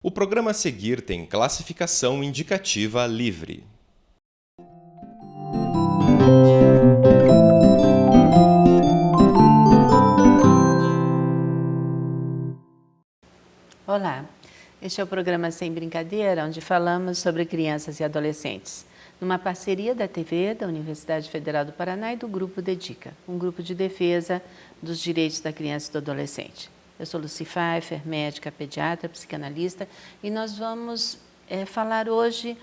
O programa a seguir tem classificação indicativa livre. Olá, este é o programa Sem Brincadeira, onde falamos sobre crianças e adolescentes, numa parceria da TV, da Universidade Federal do Paraná e do Grupo Dedica, um grupo de defesa dos direitos da criança e do adolescente. Eu sou Lucy Pfeiffer, médica, pediatra, psicanalista, e nós vamos falar hoje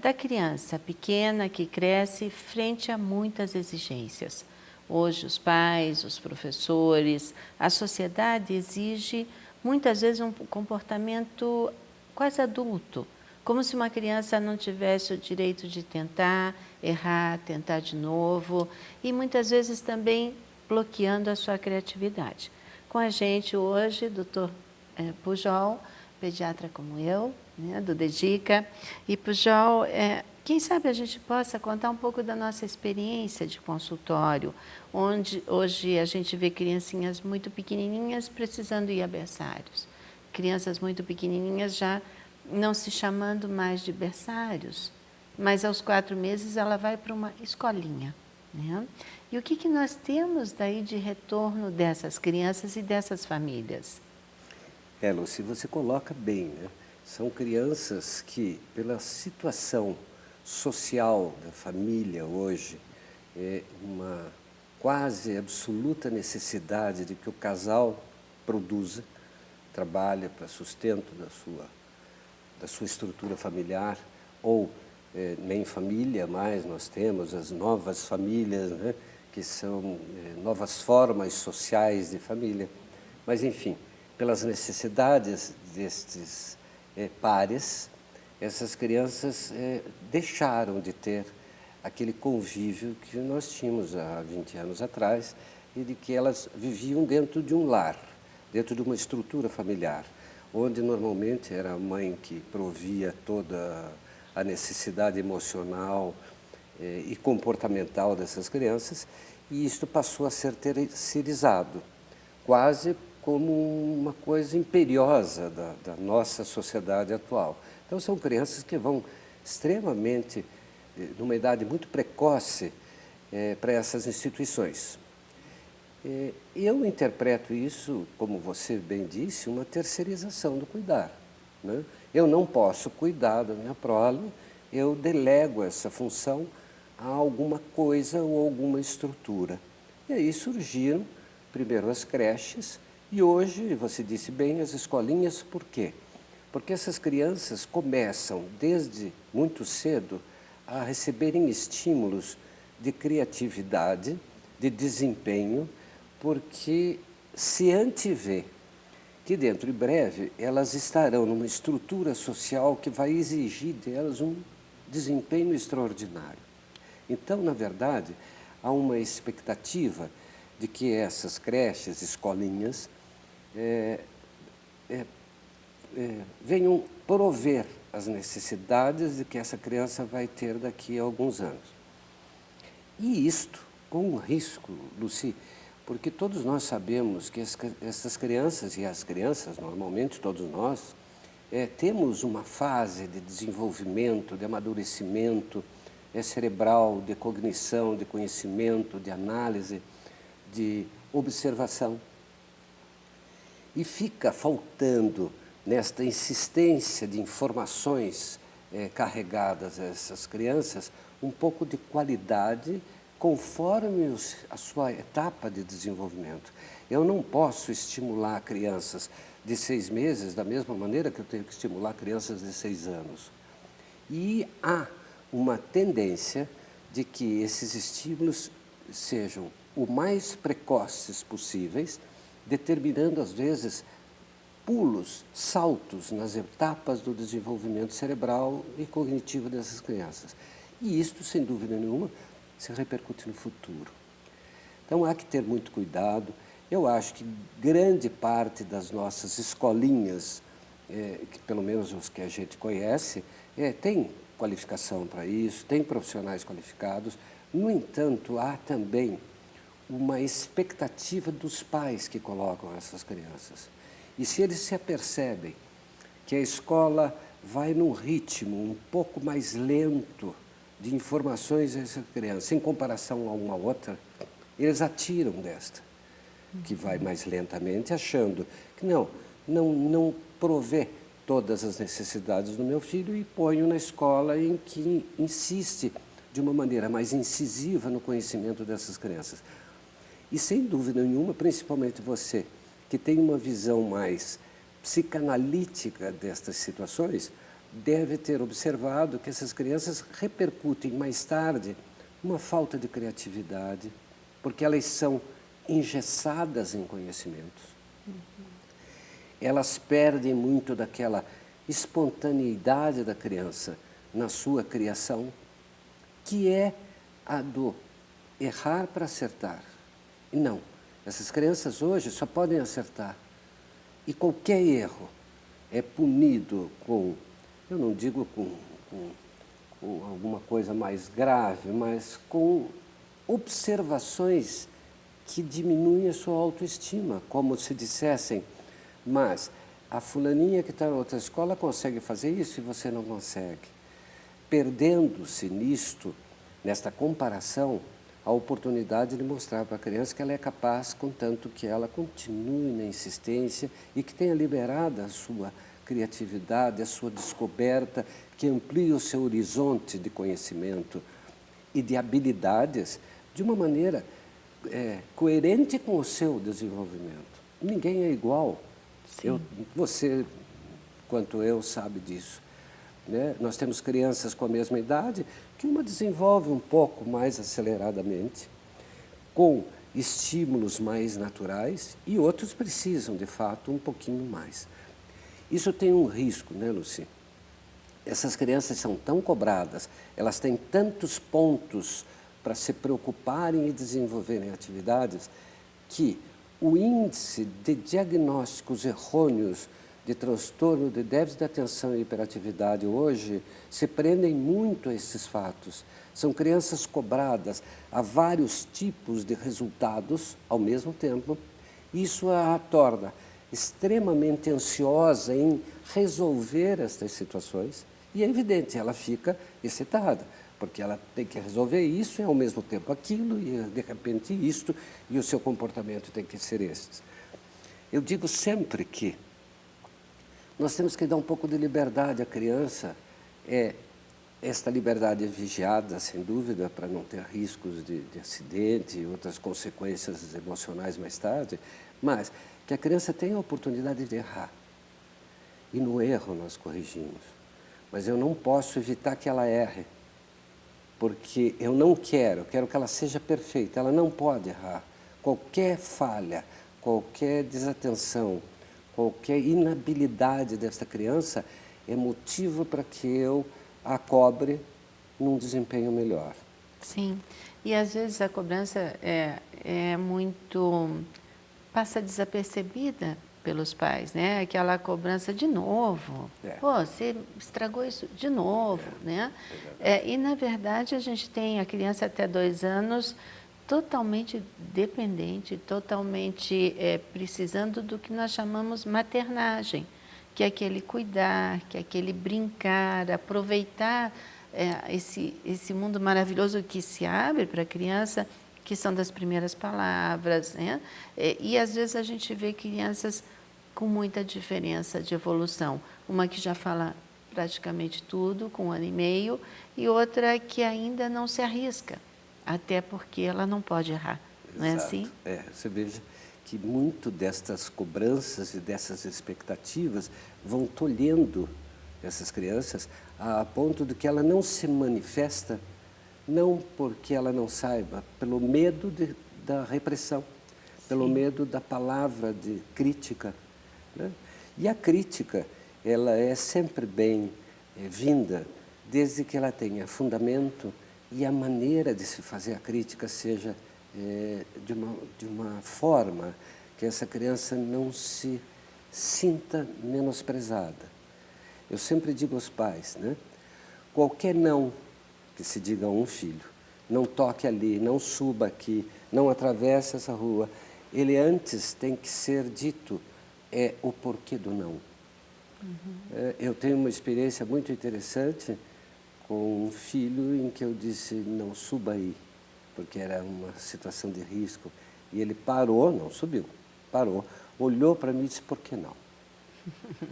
da criança pequena que cresce frente a muitas exigências. Hoje os pais, os professores, a sociedade exige muitas vezes um comportamento quase adulto, como se uma criança não tivesse o direito de tentar, errar, tentar de novo e muitas vezes também bloqueando a sua criatividade. Com a gente hoje, o Dr. Pujol, pediatra como eu, né, do Dedica. E Pujol, quem sabe a gente possa contar um pouco da nossa experiência de consultório, onde hoje a gente vê criancinhas muito pequenininhas precisando ir a berçários. Crianças muito pequenininhas já não se chamando mais de berçários, mas aos 4 meses ela vai para uma escolinha, né? E o que nós temos daí de retorno dessas crianças e dessas famílias? Lucy, você coloca bem, né? São crianças que, pela situação social da família hoje, uma quase absoluta necessidade de que o casal produza, trabalhe para sustento da sua estrutura familiar, ou nem família mais, nós temos as novas famílias, né? Que são novas formas sociais de família. Mas, enfim, pelas necessidades destes pares, essas crianças deixaram de ter aquele convívio que nós tínhamos há 20 anos atrás e de que elas viviam dentro de um lar, dentro de uma estrutura familiar, onde normalmente era a mãe que provia toda a necessidade emocional e comportamental dessas crianças, e isto passou a ser terceirizado, quase como uma coisa imperiosa da nossa sociedade atual. Então são crianças que vão extremamente, numa idade muito precoce, para essas instituições. Eu interpreto isso, como você bem disse, uma terceirização do cuidar, né? Eu não posso cuidar da minha prole, eu delego essa função a alguma coisa ou alguma estrutura. E aí surgiram primeiro as creches e hoje, você disse bem, as escolinhas. Por quê? Porque essas crianças começam desde muito cedo a receberem estímulos de criatividade, de desempenho, porque se antevê que dentro de breve elas estarão numa estrutura social que vai exigir delas um desempenho extraordinário. Então, na verdade, há uma expectativa de que essas creches, escolinhas, venham prover as necessidades de que essa criança vai ter daqui a alguns anos. E isto com um risco, Lucy, porque todos nós sabemos que essas crianças, e as crianças, normalmente todos nós, temos uma fase de desenvolvimento, de amadurecimento cerebral, de cognição, de conhecimento, de análise, de observação. E fica faltando, nesta insistência de informações carregadas a essas crianças, um pouco de qualidade conforme a sua etapa de desenvolvimento. Eu não posso estimular crianças de 6 meses da mesma maneira que eu tenho que estimular crianças de 6 anos. E há uma tendência de que esses estímulos sejam o mais precoces possíveis, determinando, às vezes, pulos, saltos nas etapas do desenvolvimento cerebral e cognitivo dessas crianças. E isto, sem dúvida nenhuma, se repercute no futuro. Então, há que ter muito cuidado. Eu acho que grande parte das nossas escolinhas, que pelo menos os que a gente conhece, tem qualificação para isso, tem profissionais qualificados. No entanto, há também uma expectativa dos pais que colocam essas crianças. E se eles se apercebem que a escola vai num ritmo um pouco mais lento de informações a essa criança, em comparação a uma outra, eles atiram desta, que vai mais lentamente, achando que não provê todas as necessidades do meu filho e ponho na escola em que insiste de uma maneira mais incisiva no conhecimento dessas crianças. E sem dúvida nenhuma, principalmente você, que tem uma visão mais psicanalítica destas situações, deve ter observado que essas crianças repercutem mais tarde uma falta de criatividade, porque elas são engessadas em conhecimentos. Elas perdem muito daquela espontaneidade da criança na sua criação, que é a do errar para acertar. E não, essas crianças hoje só podem acertar. E qualquer erro é punido com, eu não digo com alguma coisa mais grave, mas com observações que diminuem a sua autoestima, como se dissessem, mas a fulaninha que está em outra escola consegue fazer isso e você não consegue. Perdendo-se nisto, nesta comparação, a oportunidade de mostrar para a criança que ela é capaz, contanto que ela continue na insistência e que tenha liberado a sua criatividade, a sua descoberta, que amplie o seu horizonte de conhecimento e de habilidades de uma maneira coerente com o seu desenvolvimento. Ninguém é igual. Você, quanto eu, sabe disso. Né? Nós temos crianças com a mesma idade que uma desenvolve um pouco mais aceleradamente, com estímulos mais naturais, e outros precisam, de fato, um pouquinho mais. Isso tem um risco, né, Lucy? Essas crianças são tão cobradas, elas têm tantos pontos para se preocuparem e desenvolverem atividades, que o índice de diagnósticos errôneos de transtorno de déficit de atenção e hiperatividade hoje se prendem muito a esses fatos. São crianças cobradas a vários tipos de resultados ao mesmo tempo. Isso a torna extremamente ansiosa em resolver estas situações e é evidente, ela fica excitada, porque ela tem que resolver isso e ao mesmo tempo aquilo e de repente isto e o seu comportamento tem que ser esse. Eu digo sempre que nós temos que dar um pouco de liberdade à criança, esta liberdade é vigiada, sem dúvida, para não ter riscos de acidente e outras consequências emocionais mais tarde, mas que a criança tenha a oportunidade de errar. E no erro nós corrigimos. Mas eu não posso evitar que ela erre, porque eu não quero que ela seja perfeita, ela não pode errar. Qualquer falha, qualquer desatenção, qualquer inabilidade desta criança é motivo para que eu a cobre num desempenho melhor. Sim, e às vezes a cobrança é muito... passa desapercebida pelos pais, né? Aquela cobrança de novo. Pô, você estragou isso de novo, né? E na verdade a gente tem a criança até 2 anos totalmente dependente, totalmente precisando do que nós chamamos maternagem, que é aquele cuidar, que é aquele brincar, aproveitar esse mundo maravilhoso que se abre para a criança, que são das primeiras palavras, né? E às vezes a gente vê crianças com muita diferença de evolução, uma que já fala praticamente tudo com 1 ano e meio e outra que ainda não se arrisca, até porque ela não pode errar, não é assim? Você veja que muito destas cobranças e dessas expectativas vão tolhendo essas crianças a ponto de que ela não se manifesta, não porque ela não saiba, pelo medo da repressão, pelo medo da palavra de crítica. Né? E a crítica, ela é sempre bem-vinda, desde que ela tenha fundamento e a maneira de se fazer a crítica seja de uma forma que essa criança não se sinta menosprezada. Eu sempre digo aos pais, né? Qualquer não que se diga a um filho, não toque ali, não suba aqui, não atravesse essa rua, ele antes tem que ser dito o porquê do não. Eu tenho uma experiência muito interessante com um filho em que eu disse, não suba aí, porque era uma situação de risco. E ele parou, não subiu, parou, olhou para mim e disse, por que não?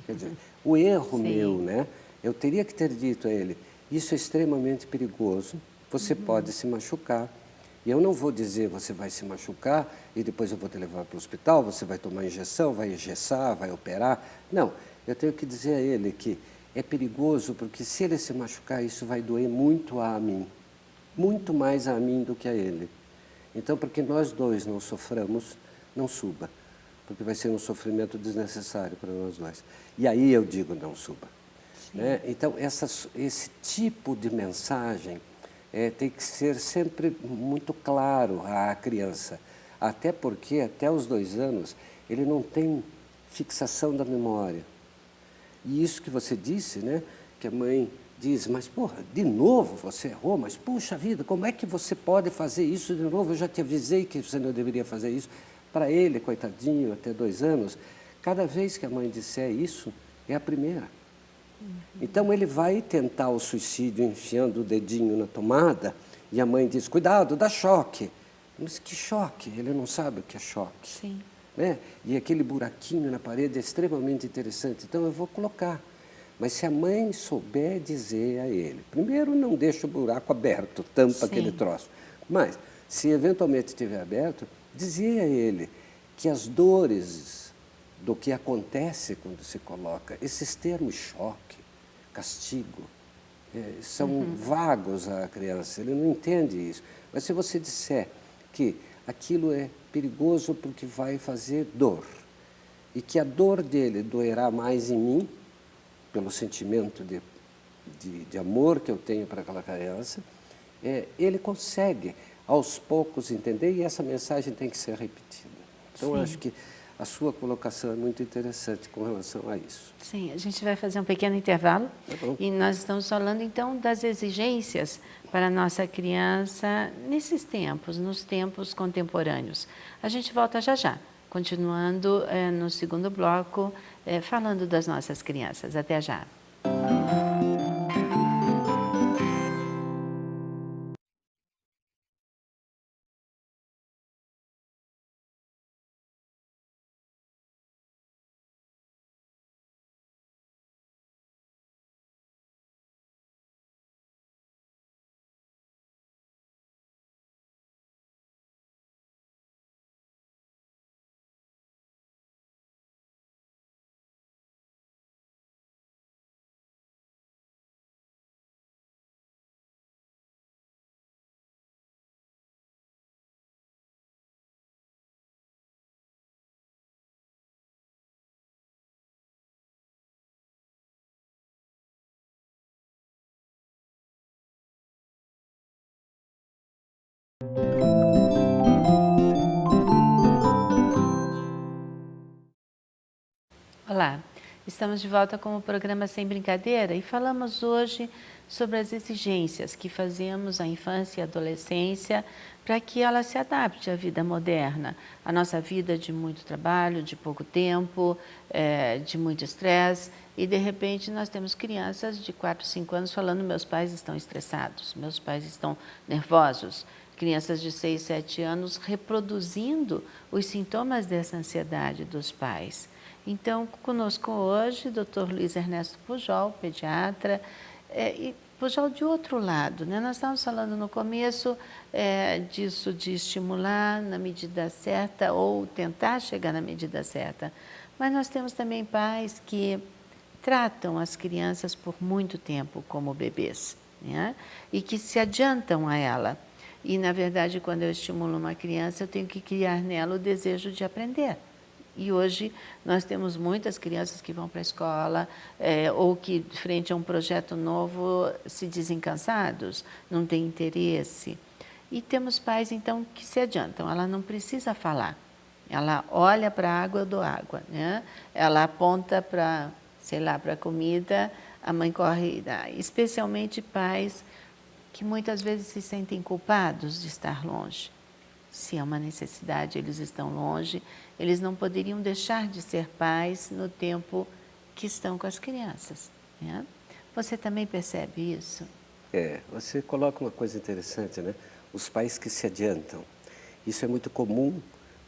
Quer dizer, o erro meu, né? Eu teria que ter dito a ele, isso é extremamente perigoso, você pode se machucar. E eu não vou dizer, você vai se machucar e depois eu vou te levar para o hospital, você vai tomar injeção, vai engessar, vai operar. Não, eu tenho que dizer a ele que é perigoso porque se ele se machucar, isso vai doer muito a mim. Muito mais a mim do que a ele. Então, porque nós dois não soframos, não suba. Porque vai ser um sofrimento desnecessário para nós dois. E aí eu digo, não suba. Né? Então, esse tipo de mensagem tem que ser sempre muito claro à criança. Até porque, até os 2 anos, ele não tem fixação da memória. E isso que você disse, né? Que a mãe diz, mas porra, de novo você errou, mas puxa vida, como é que você pode fazer isso de novo? Eu já te avisei que você não deveria fazer isso. Para ele, coitadinho, até 2 anos, cada vez que a mãe disser isso, é a primeira. Então ele vai tentar o suicídio enfiando o dedinho na tomada e a mãe diz, cuidado, dá choque. Mas que choque? Ele não sabe o que é choque. Sim. Né? E aquele buraquinho na parede é extremamente interessante, então eu vou colocar. Mas se a mãe souber dizer a ele, primeiro não deixa o buraco aberto, tampa aquele troço. Mas, se eventualmente estiver aberto, dizer a ele que as dores do que acontece quando se coloca, esses termos choque, castigo, são vagos à criança, ele não entende isso. Mas se você disser que aquilo é perigoso porque vai fazer dor, e que a dor dele doerá mais em mim, pelo sentimento de amor que eu tenho para aquela criança, ele consegue, aos poucos, entender, e essa mensagem tem que ser repetida. Então, eu acho que a sua colocação é muito interessante com relação a isso. Sim, a gente vai fazer um pequeno intervalo bom. e nós estamos falando, então, das exigências para a nossa criança nesses tempos, nos tempos contemporâneos. A gente volta já já, continuando no segundo bloco, falando das nossas crianças. Até já. Olá, estamos de volta com o programa Sem Brincadeira e falamos hoje sobre as exigências que fazemos à infância e adolescência para que ela se adapte à vida moderna, à nossa vida de muito trabalho, de pouco tempo, de muito estresse, e de repente nós temos crianças de 4, 5 anos falando, meus pais estão estressados, meus pais estão nervosos, crianças de 6, 7 anos reproduzindo os sintomas dessa ansiedade dos pais. Então, conosco hoje, Dr. Luiz Ernesto Pujol, pediatra, e Pujol de outro lado, né? Nós estávamos falando no começo disso de estimular na medida certa ou tentar chegar na medida certa, mas nós temos também pais que tratam as crianças por muito tempo como bebês, né? E que se adiantam a ela. E, na verdade, quando eu estimulo uma criança, eu tenho que criar nela o desejo de aprender. E hoje nós temos muitas crianças que vão para a escola ou que, frente a um projeto novo, se dizem cansados, não têm interesse. E temos pais, então, que se adiantam. Ela não precisa falar. Ela olha para a água, eu dou água, né? Ela aponta para, sei lá, para a comida, a mãe corre e dá. Especialmente pais que muitas vezes se sentem culpados de estar longe. Se é uma necessidade, eles estão longe, eles não poderiam deixar de ser pais no tempo que estão com as crianças, né? Você também percebe isso? Você coloca uma coisa interessante, né? Os pais que se adiantam. Isso é muito comum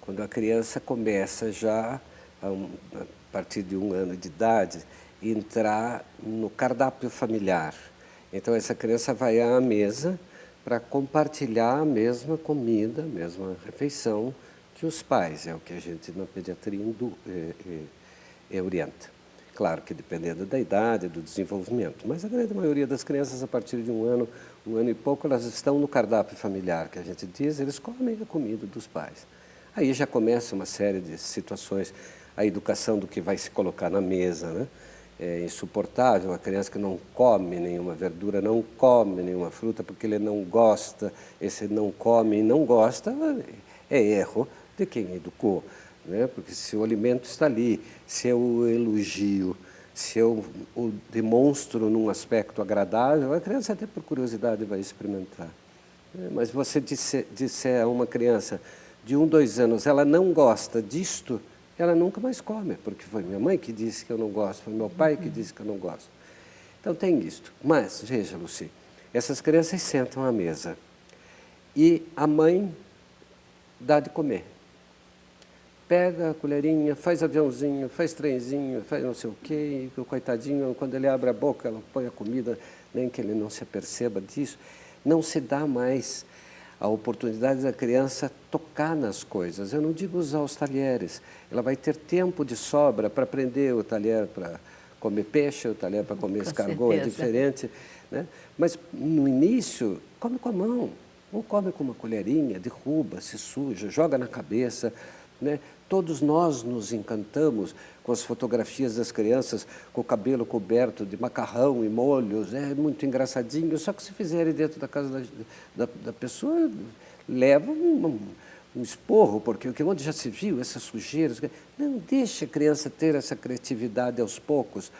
quando a criança começa já, a partir de 1 ano de idade, entrar no cardápio familiar. Então, essa criança vai à mesa para compartilhar a mesma comida, a mesma refeição que os pais. É o que a gente na pediatria orienta. Claro que dependendo da idade, do desenvolvimento, mas a grande maioria das crianças, a partir de 1 ano e pouco, elas estão no cardápio familiar, que a gente diz, eles comem a comida dos pais. Aí já começa uma série de situações, a educação do que vai se colocar na mesa, né? É insuportável a criança que não come nenhuma verdura, não come nenhuma fruta, porque ele não gosta. Esse não come e não gosta é erro de quem educou, né? Porque se o alimento está ali, se eu o elogio, se eu o demonstro num aspecto agradável, a criança até por curiosidade vai experimentar. Mas você disser a uma criança de 1, 2 anos, ela não gosta disto, ela nunca mais come, porque foi minha mãe que disse que eu não gosto, foi meu pai que disse que eu não gosto. Então tem isto. Mas, veja, Luci, essas crianças sentam à mesa e a mãe dá de comer. Pega a colherinha, faz aviãozinho, faz trenzinho, faz não sei o quê, e o coitadinho, quando ele abre a boca, ela põe a comida, nem que ele não se aperceba disso. Não se dá mais a oportunidade da criança tocar nas coisas. Eu não digo usar os talheres. Ela vai ter tempo de sobra para aprender o talher para comer peixe, o talher para comer escargot, é diferente, né? Mas no início, come com a mão, ou come com uma colherinha, derruba, se suja, joga na cabeça, né? Todos nós nos encantamos com as fotografias das crianças com o cabelo coberto de macarrão e molhos, é muito engraçadinho, só que se fizerem dentro da casa da pessoa, leva um esporro, porque onde já se viu essas sujeiras? Não, deixe a criança ter essa criatividade aos poucos.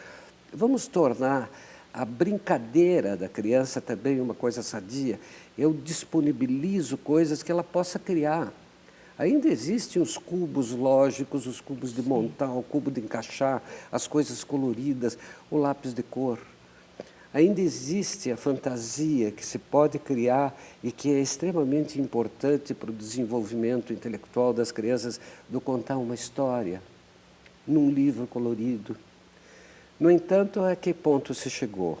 Vamos tornar a brincadeira da criança também uma coisa sadia. Eu disponibilizo coisas que ela possa criar. Ainda existem os cubos lógicos, os cubos de montar, o cubo de encaixar, as coisas coloridas, o lápis de cor. Ainda existe a fantasia que se pode criar e que é extremamente importante para o desenvolvimento intelectual das crianças, do contar uma história num livro colorido. No entanto, a que ponto se chegou?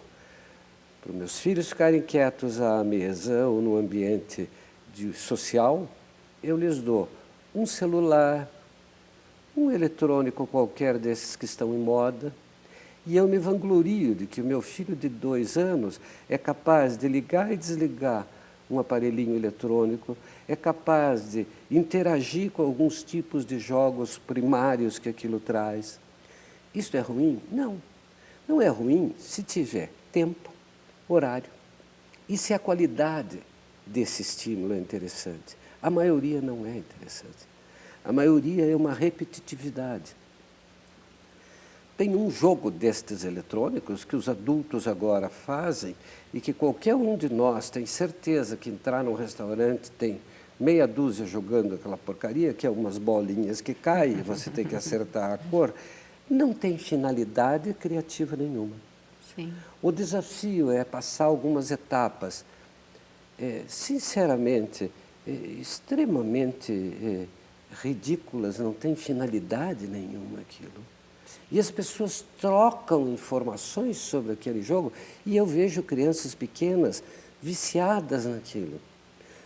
Para os meus filhos ficarem quietos à mesa ou no ambiente social, eu lhes dou um celular, um eletrônico qualquer desses que estão em moda, e eu me vanglorio de que o meu filho de 2 anos é capaz de ligar e desligar um aparelhinho eletrônico, é capaz de interagir com alguns tipos de jogos primários que aquilo traz. Isso é ruim? Não. Não é ruim se tiver tempo, horário, e se a qualidade desse estímulo é interessante. A maioria não é interessante. A maioria é uma repetitividade. Tem um jogo destes eletrônicos que os adultos agora fazem e que qualquer um de nós tem certeza que entrar num restaurante tem meia dúzia jogando aquela porcaria, que é umas bolinhas que caem e você tem que acertar a cor, não tem finalidade criativa nenhuma. Sim. O desafio é passar algumas etapas. Sinceramente, extremamente ridículas, não tem finalidade nenhuma aquilo. E as pessoas trocam informações sobre aquele jogo e eu vejo crianças pequenas viciadas naquilo.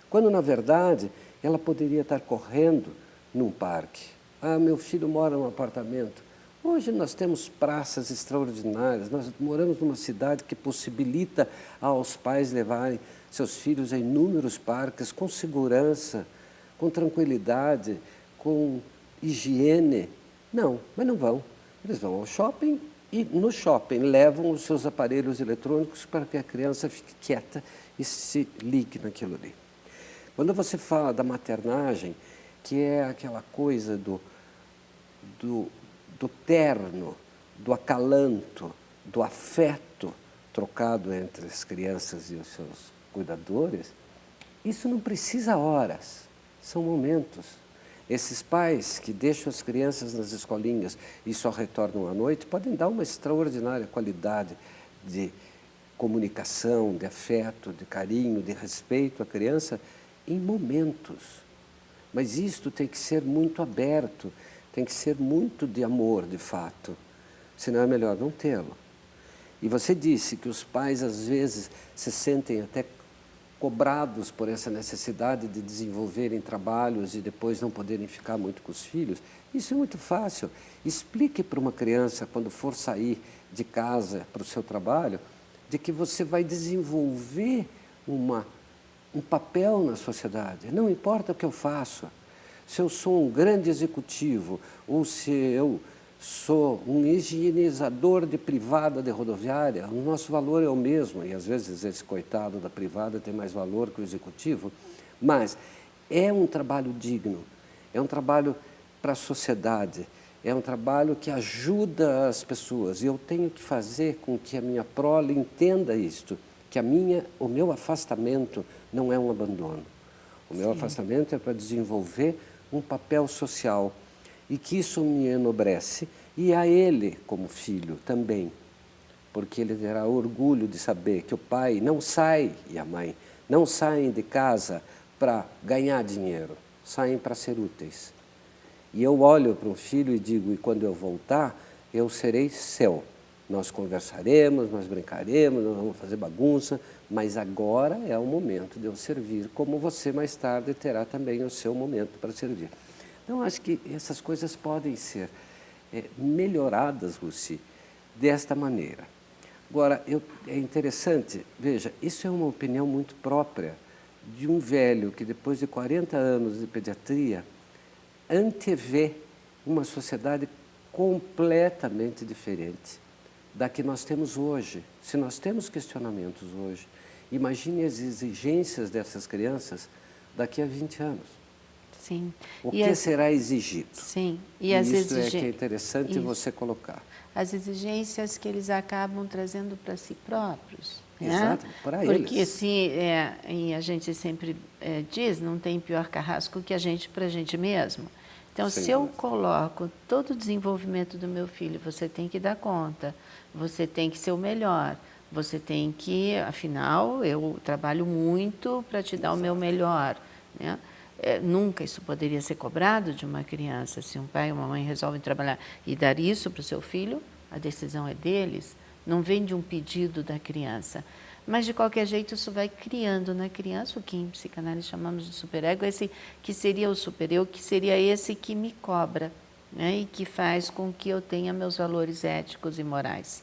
Quando, na verdade, ela poderia estar correndo num parque. Ah, meu filho mora num apartamento. Hoje nós temos praças extraordinárias, nós moramos numa cidade que possibilita aos pais levarem seus filhos a inúmeros parques com segurança, com tranquilidade, com higiene. Não, mas não vão. Eles vão ao shopping e no shopping levam os seus aparelhos eletrônicos para que a criança fique quieta e se ligue naquilo ali. Quando você fala da maternagem, que é aquela coisa do terno, do acalanto, do afeto trocado entre as crianças e os seus cuidadores, isso não precisa horas, são momentos. Esses pais que deixam as crianças nas escolinhas e só retornam à noite podem dar uma extraordinária qualidade de comunicação, de afeto, de carinho, de respeito à criança em momentos. Mas isto tem que ser muito aberto, tem que ser muito de amor, de fato. Senão é melhor não tê-lo. E você disse que os pais, às vezes, se sentem até cobrados por essa necessidade de desenvolverem trabalhos e depois não poderem ficar muito com os filhos. Isso é muito fácil. Explique para uma criança, quando for sair de casa para o seu trabalho, de que você vai desenvolver um papel na sociedade. Não importa o que eu faço. Se eu sou um grande executivo ou se eu sou um higienizador de privada de rodoviária, o nosso valor é o mesmo, e às vezes esse coitado da privada tem mais valor que o executivo, mas é um trabalho digno, é um trabalho para a sociedade, é um trabalho que ajuda as pessoas, e eu tenho que fazer com que a minha prole entenda isto, que o meu afastamento não é um abandono. O meu afastamento é para desenvolver um papel social, e que isso me enobrece, e a ele, como filho, também, porque ele terá orgulho de saber que o pai não sai, e a mãe, não saem de casa para ganhar dinheiro, saem para ser úteis. E eu olho para um filho e digo, e quando eu voltar, eu serei seu. Nós conversaremos, nós brincaremos, nós vamos fazer bagunça, mas agora é o momento de eu servir, como você mais tarde terá também o seu momento para servir. Então, acho que essas coisas podem ser melhoradas, Lucy, desta maneira. Agora, é interessante, veja, isso é uma opinião muito própria de um velho que depois de 40 anos de pediatria antevê uma sociedade completamente diferente da que nós temos hoje. Se nós temos questionamentos hoje, imagine as exigências dessas crianças daqui a 20 anos. Sim. O que será exigido? Sim. E isso é que é interessante você colocar. As exigências que eles acabam trazendo para si próprios. Exato, né? para eles. Porque assim, e a gente sempre diz, não tem pior carrasco que a gente para a gente mesmo. Então, se eu coloco todo o desenvolvimento do meu filho, você tem que dar conta, você tem que ser o melhor, você tem que, afinal, eu trabalho muito para te dar o meu melhor, né? Nunca isso poderia ser cobrado de uma criança. Se um pai ou uma mãe resolvem trabalhar e dar isso para o seu filho, a decisão é deles, não vem de um pedido da criança. Mas, de qualquer jeito, isso vai criando na criança o que em psicanálise chamamos de superego, esse que seria o supereu, que seria esse que me cobra, né? E que faz com que eu tenha meus valores éticos e morais.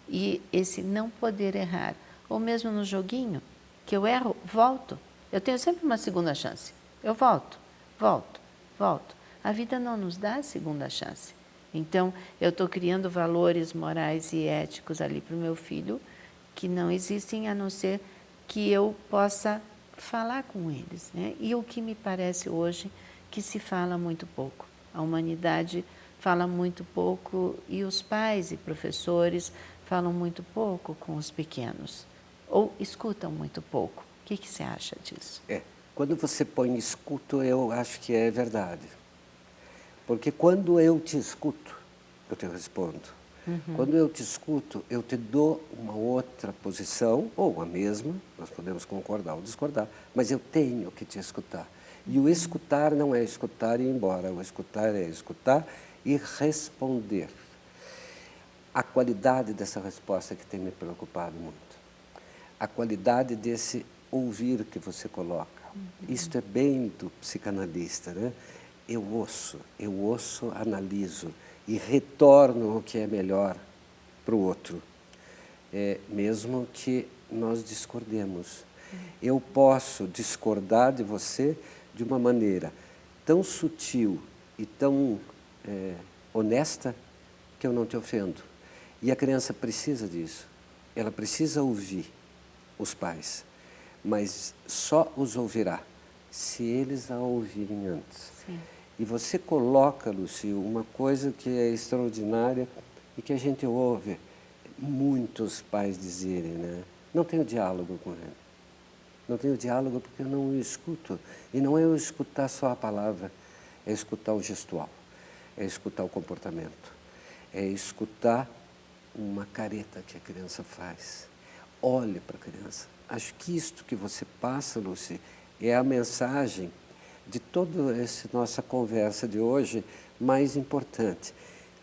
E esse não poder errar, ou mesmo no joguinho, que eu erro, volto. Eu tenho sempre uma segunda chance. Eu volto. A vida não nos dá a segunda chance. Então, eu estou criando valores morais e éticos ali para o meu filho que não existem a não ser que eu possa falar com eles, né? E o que me parece hoje que se fala muito pouco. A humanidade fala muito pouco e os pais e professores falam muito pouco com os pequenos ou escutam muito pouco. O que você acha disso? Quando você põe escuto, eu acho que é verdade. Porque quando eu te escuto, eu te respondo. Quando eu te escuto, eu te dou uma outra posição, ou a mesma, nós podemos concordar ou discordar, mas eu tenho que te escutar. E o escutar não é escutar e ir embora, o escutar é escutar e responder. A qualidade dessa resposta que tem me preocupado muito. A qualidade desse ouvir que você coloca. Isto é bem do psicanalista, né? Eu ouço, analiso e retorno o que é melhor para o outro, mesmo que nós discordemos. Eu posso discordar de você de uma maneira tão sutil e tão honesta que eu não te ofendo. E a criança precisa disso. Ela precisa ouvir os pais, mas só os ouvirá se eles a ouvirem antes. Sim. E você coloca, Lucy, uma coisa que é extraordinária e que a gente ouve muitos pais dizerem, né? Não tenho diálogo com ele. Não tenho diálogo porque eu não o escuto. E não é eu escutar só a palavra, é escutar o gestual, é escutar o comportamento, é escutar uma careta que a criança faz. Olhe para a criança. Acho que isto que você passa, Lucy, é a mensagem de toda essa nossa conversa de hoje mais importante.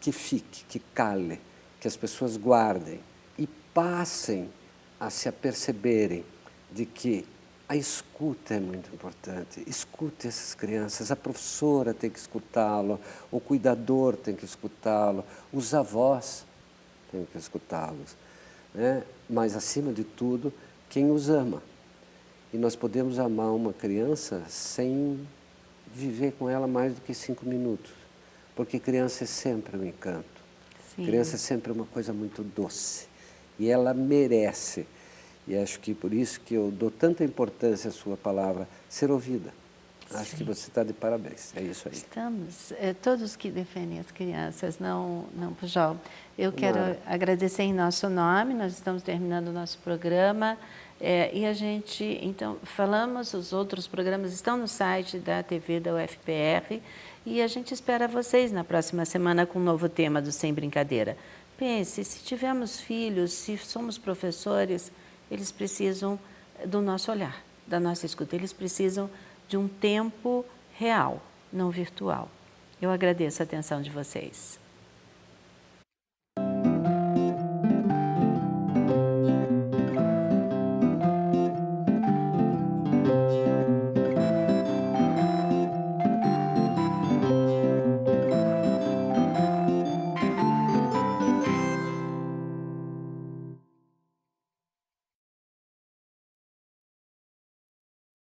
Que fique, que cale, que as pessoas guardem e passem a se aperceberem de que a escuta é muito importante. Escute essas crianças, a professora tem que escutá-lo, o cuidador tem que escutá-lo, os avós têm que escutá-los, né? Mas, acima de tudo, quem os ama. E nós podemos amar uma criança sem viver com ela mais do que 5 minutos, porque criança é sempre um encanto. Sim. Criança é sempre uma coisa muito doce e ela merece. E acho que por isso que eu dou tanta importância à sua palavra, ser ouvida. Acho que você está de parabéns, é isso aí. Estamos, todos que defendem as crianças, não, Pujol. Eu quero agradecer em nosso nome, nós estamos terminando o nosso programa, e a gente, então, falamos, os outros programas estão no site da TV da UFPR, e a gente espera vocês na próxima semana com um novo tema do Sem Brincadeira. Pense, se tivermos filhos, se somos professores, eles precisam do nosso olhar, da nossa escuta, eles precisam de um tempo real, não virtual. Eu agradeço a atenção de vocês.